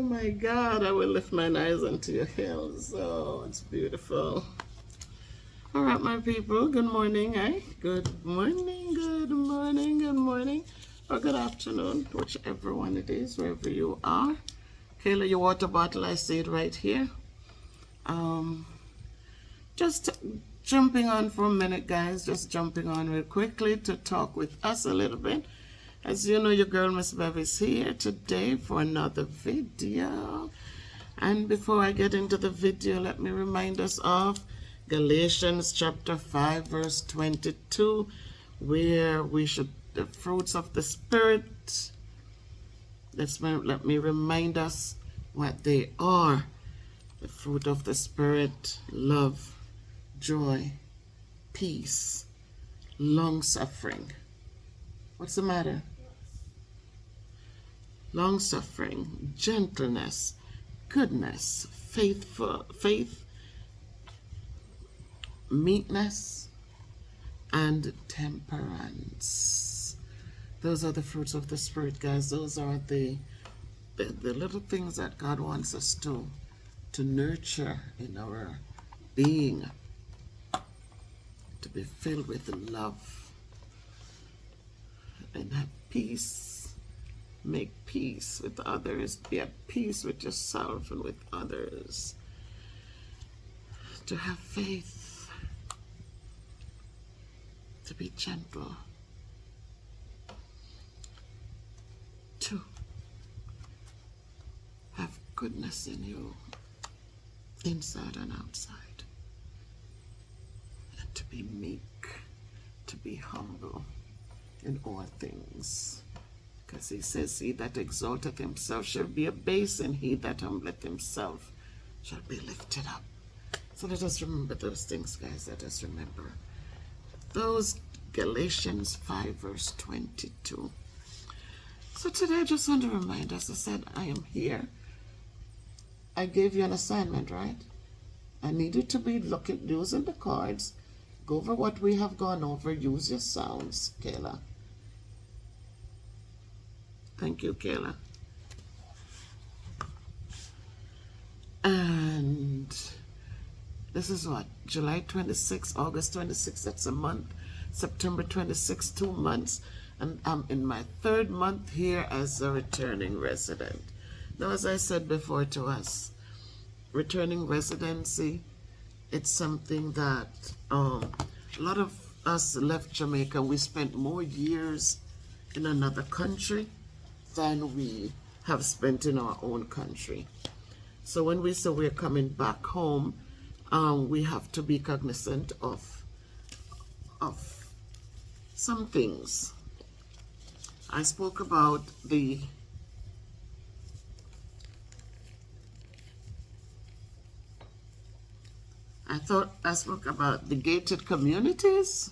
Oh my God, I will lift mine eyes unto your hills. Oh, it's beautiful. All right, my people, good morning, eh? Good morning, good morning, good morning, or good afternoon, whichever one it is, wherever you are. Kayla, your water bottle, I see it right here. Just jumping on for a minute, guys, just jumping on real quickly to talk with us a little bit. As you know, your girl Miss Bev is here today for another video. And before I get into the video, let me remind us of Galatians chapter 5 verse 22, where we should, the fruits of the Spirit, let me remind us what they are. The fruit of the Spirit: love, joy, peace, long-suffering. What's the matter? Long-suffering, gentleness, goodness, faith, meekness, and temperance. Those are the fruits of the Spirit, guys. Those are the little things that God wants us to nurture in our being, to be filled with love and have peace, make peace with others, be at peace with yourself and with others, to have faith, to be gentle, to have goodness in you, inside and outside, and to be meek, to be humble in all things. Because he says, he that exalteth himself shall be abased, and he that humbleth himself shall be lifted up. So let us remember those things, guys. Let us remember those. Galatians 5 verse 22. So today I just want to remind us, I said, I am here. I gave you an assignment, right? I needed to be using the cards, go over what we have gone over, use your sounds, Kayla. Thank you, Kayla. And this is what? July 26, August 26, that's a month. September 26, 2 months. And I'm in my 3rd month here as a returning resident. Now, as I said before to us, returning residency, it's something that a lot of us left Jamaica. We spent more years in another country than we have spent in our own country. So when we say we're coming back home, we have to be cognizant of some things. I spoke about I spoke about the gated communities,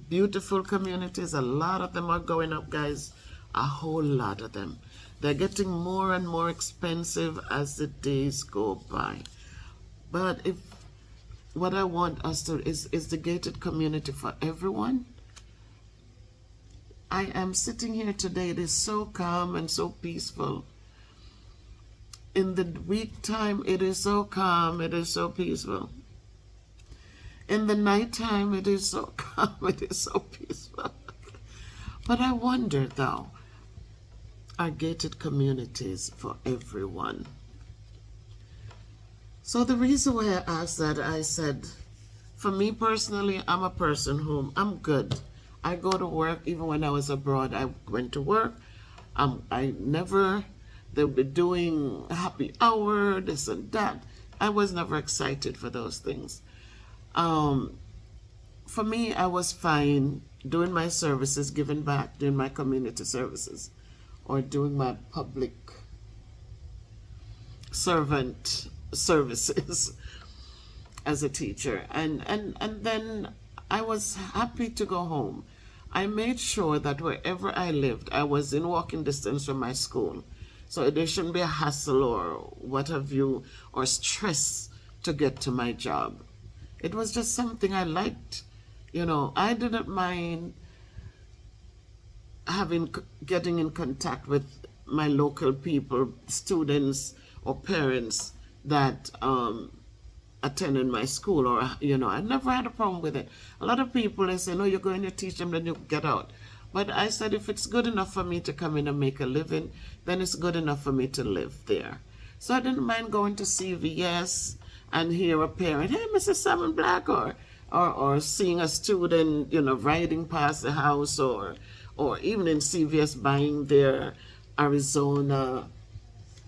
beautiful communities. A lot of them are going up, guys. A whole lot of them. They're getting more and more expensive as the days go by. But what I want us to is the gated community for everyone. I am sitting here today. It is so calm and so peaceful. In the week time, it is so calm. It is so peaceful. In the nighttime, it is so calm. It is so peaceful. But I wonder, though, are gated communities for everyone? So the reason why I asked that, I said, for me personally, I'm a person whom I'm good. I go to work. Even when I was abroad, I went to work. They'll be doing happy hour, this and that. I was never excited for those things. For me, I was fine doing my services, giving back, doing my community services, or doing my public servant services as a teacher. And then I was happy to go home. I made sure that wherever I lived, I was in walking distance from my school. So there shouldn't be a hassle or what have you, or stress to get to my job. It was just something I liked. You know, I didn't mind getting in contact with my local people, students or parents that attended my school, or I never had a problem with it. A lot of people, they say, no, you're going to teach them, then you get out. But I said, if it's good enough for me to come in and make a living, then it's good enough for me to live there. So I didn't mind going to CVS and hear a parent, hey, Mrs. Salmon Black, or seeing a student, riding past the house, or even in CVS buying their Arizona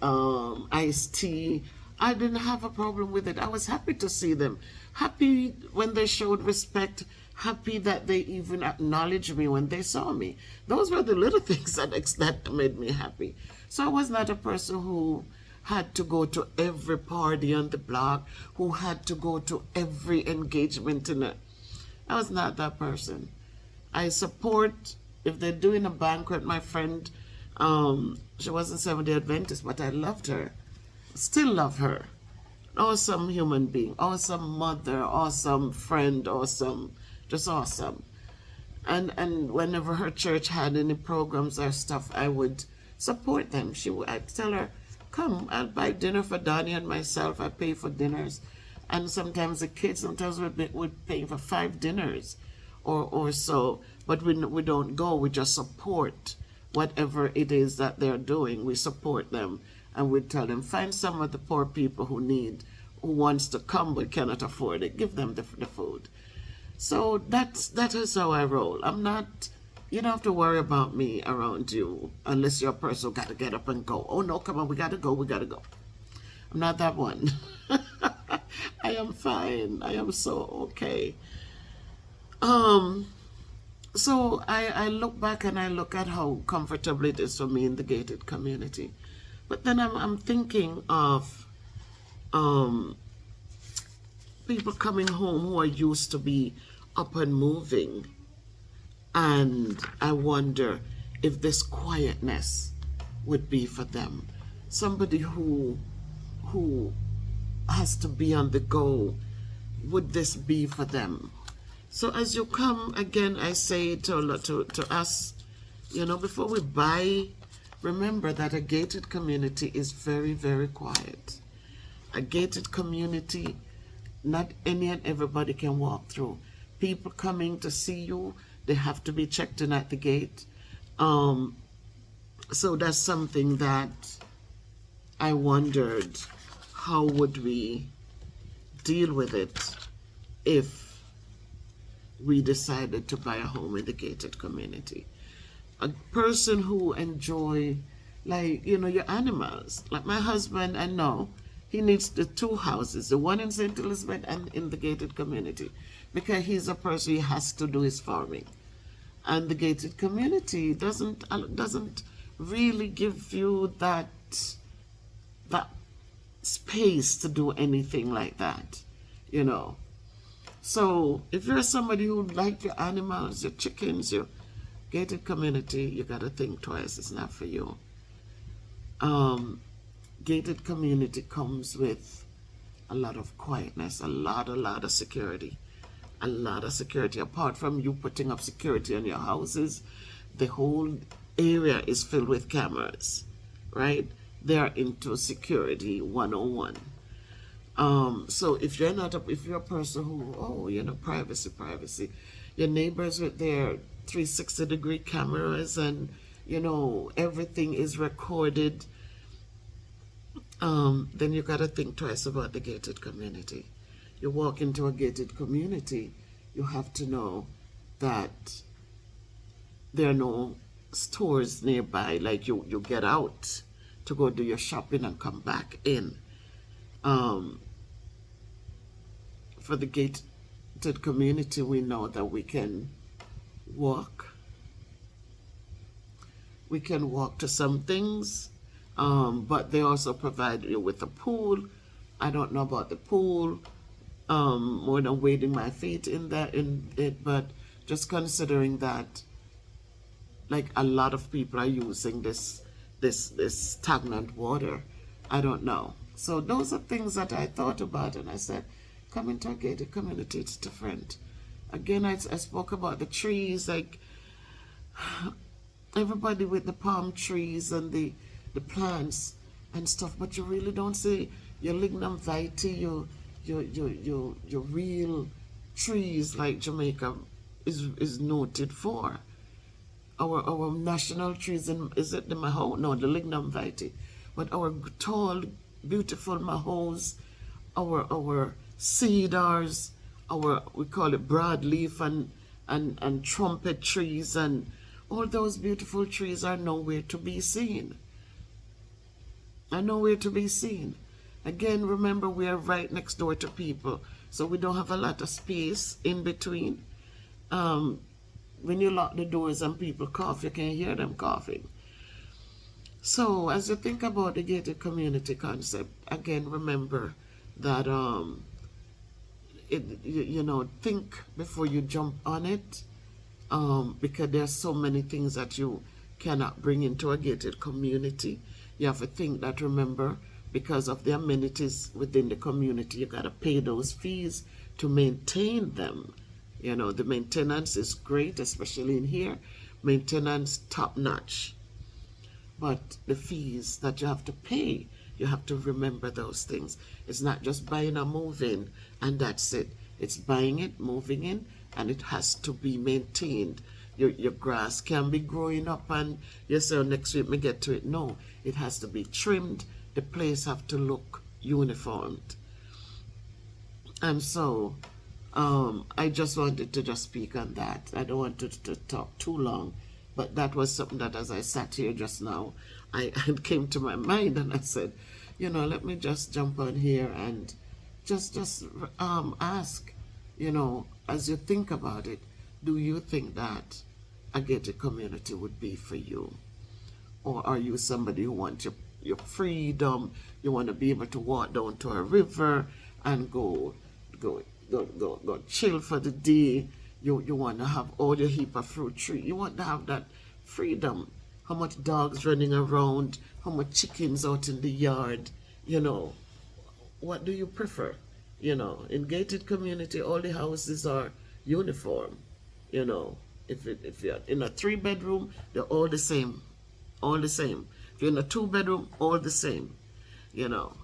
iced tea. I didn't have a problem with it. I was happy to see them. Happy when they showed respect. Happy that they even acknowledged me when they saw me. Those were the little things that made me happy. So I was not a person who had to go to every party on the block, who had to go to every engagement in it. I was not that person. I support, if they're doing a banquet, my friend, she wasn't Seventh-day Adventist, but I loved her. Still love her. Awesome human being, awesome mother, awesome friend, awesome, just awesome. And whenever her church had any programs or stuff, I would support them. I'd tell her, come, I'll buy dinner for Donnie and myself. I pay for dinners. And sometimes the kids, sometimes would pay for 5 dinners or so. But we don't go, we just support whatever it is that they're doing. We support them. And we tell them, find some of the poor people who wants to come but cannot afford it. Give them the food. So that is how I roll. I'm not, you don't have to worry about me around you unless you're a person who got to get up and go. Oh no, come on, we got to go. I'm not that one. I am fine. I am so okay. So I look back and I look at how comfortable it is for me in the gated community. But then I'm thinking of people coming home who are used to be up and moving. And I wonder if this quietness would be for them. Somebody who has to be on the go, would this be for them? So as you come, again, I say to us, before we buy, remember that a gated community is very, very quiet. A gated community, not any and everybody can walk through. People coming to see you, they have to be checked in at the gate. So that's something that I wondered, how would we deal with it if we decided to buy a home in the gated community? A person who enjoy, your animals. Like my husband, I know he needs the 2 houses, the one in St. Elizabeth and in the gated community, because he's a person, he has to do his farming. And the gated community doesn't really give you that space to do anything like that, So if you're somebody who like your animals, your chickens, your gated community, you got to think twice. It's not for you. Gated community comes with a lot of quietness, a lot of security. A lot of security. Apart from you putting up security on your houses, the whole area is filled with cameras, right? They're into security 101. So if you're a person who, privacy, your neighbors with their 360-degree cameras and, everything is recorded, then you got to think twice about the gated community. You walk into a gated community, you have to know that there are no stores nearby, like you get out to go do your shopping and come back in. For the gated community, we know that we can walk. We can walk to some things, but they also provide you with a pool. I don't know about the pool, more than wading my feet in it, but just considering that, like, a lot of people are using this stagnant water. I don't know. So those are things that I thought about, and I said, come into a gated community, it's different. Again, I spoke about the trees, like everybody with the palm trees and the the plants and stuff, but you really don't see your lignum vitae, your real trees like Jamaica is noted for. Our national trees, is it the maho? No, the lignum vitae. But our tall, beautiful mahos, our cedars, we call it broadleaf and trumpet trees, and all those beautiful trees are nowhere to be seen. Are nowhere to be seen. Again, remember, we are right next door to people, so we don't have a lot of space in between. When you lock the doors and people cough, you can hear them coughing. So as you think about the gated community concept, again, remember that think before you jump on it, because there's so many things that you cannot bring into a gated community. You have to think that, remember, because of the amenities within the community, you got to pay those fees to maintain them. The maintenance is great, especially in here. Maintenance top notch. But the fees that you have to pay, you have to remember those things. It's not just buying or moving and that's it. It's buying it, moving in, and it has to be maintained. Your grass can be growing up and you say, oh, next week we get to it. No, it has to be trimmed. The place have to look uniformed. And so I just wanted to just speak on that. I don't want to talk too long, but that was something that as I sat here just now, it came to my mind, and I said, let me just jump on here and just ask, as you think about it, do you think that a gated community would be for you? Or are you somebody who wants your freedom? You want to be able to walk down to a river and go chill for the day. You want to have all your heap of fruit tree. You want to have that freedom. How much dogs running around, how much chickens out in the yard, what do you prefer? In gated community, all the houses are uniform. If you're in a 3-bedroom, they're all the same. All the same. If you're in a 2-bedroom, all the same. In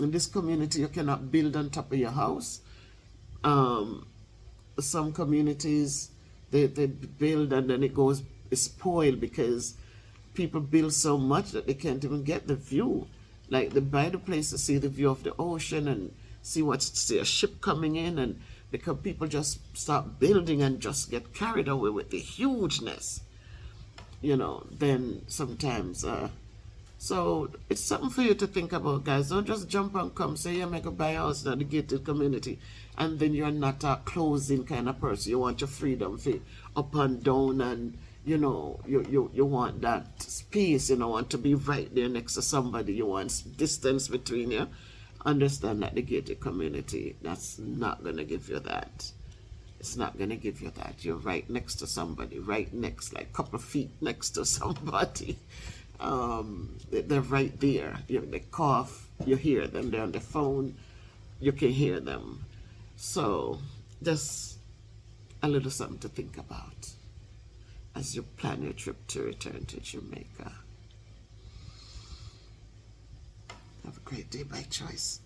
this community, you cannot build on top of your house. Some communities, they build and then it's spoiled because people build so much that they can't even get the view. Like they buy the place to see the view of the ocean and see a ship coming in, and because people just start building and just get carried away with the hugeness, then sometimes so it's something for you to think about, guys. Don't just jump and come say, yeah, I'm going to buy a house in the gated community, and then you're not a closing kind of person. You want your freedom for up and down, and you want that space. You don't want to be right there next to somebody. You want distance between you. Understand that the gated community, that's not going to give you that. It's not going to give you that. You're right next to somebody, right next, like a couple of feet next to somebody. They're right there. They cough, you hear them. They're on the phone, you can hear them. So just a little something to think about as you plan your trip to return to Jamaica. Have a great day by choice.